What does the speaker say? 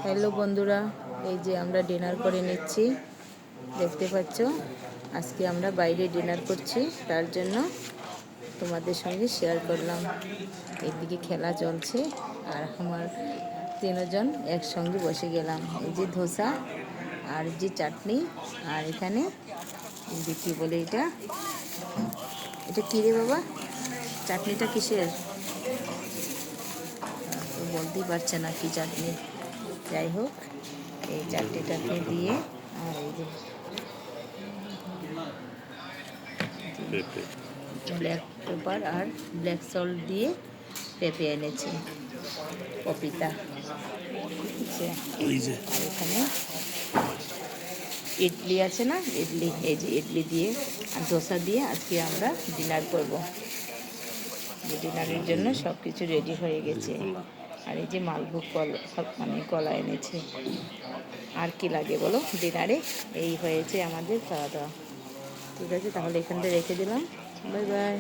Hello বন্ধুরা, এই যে আমরা ডিনার করে নিচ্ছি। দেখতে পাচ্ছ, আজকে আমরা বাইরে ডিনার করছি, তার জন্য তোমাদের সঙ্গে শেয়ার করলাম। এইদিকে খেলা চলছে আর আমার তিনজন একসঙ্গে বসে গেলাম। এই যে ধোসা আর যে চাটনি, আর এখানে কী বলে এটা, এটা কী রে বাবা, চাটনিটা কিসের তো বলতেই পারছে না কি চাটনি। যাই হোক, এই চাটনিটাকে দিয়ে আর এই যে ব্ল্যাক পেপার আর ব্ল্যাক সল্ট দিয়ে পেঁপে এনেছে, পপিতা। আর এখানে ইডলি আছে না, ইডলি, এই যে ইডলি দিয়ে আর ধোসা দিয়ে আজকে আমরা ডিনার করব। ডিনারের জন্য সব কিছু রেডি হয়ে গেছে। আর এই যে মালভোগ কলা এনেছে। আর কি লাগে বলো ডিনারে? এই হয়েছে আমাদের খাওয়া দাওয়া। ঠিক আছে, তাহলে এখানটা রেখে দিলাম। Bye bye.